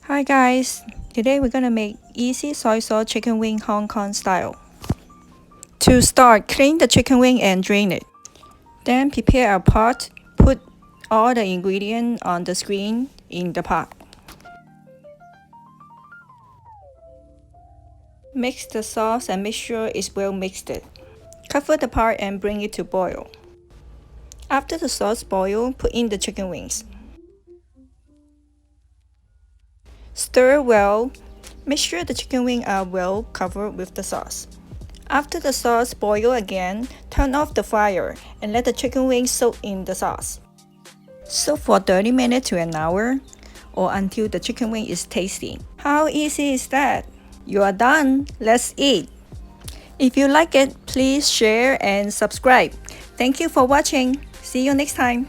Hi guys, today we're gonna make easy soy sauce chicken wing Hong Kong style. To start, clean the chicken wing and drain it. Then prepare a pot, put all the ingredients on the screen in the pot. Mix the sauce and make sure it's well mixed. Cover the pot and bring it to boil. After the sauce boils, put in the chicken wings. Stir well. Make sure the chicken wings are well covered with the sauce. After the sauce boils again, turn off the fire and let the chicken wings soak in the sauce. Soak for 30 minutes to an hour or until the chicken wing is tasty. How easy is that? You are done. Let's eat. If you like it, please share and subscribe. Thank you for watching. See you next time.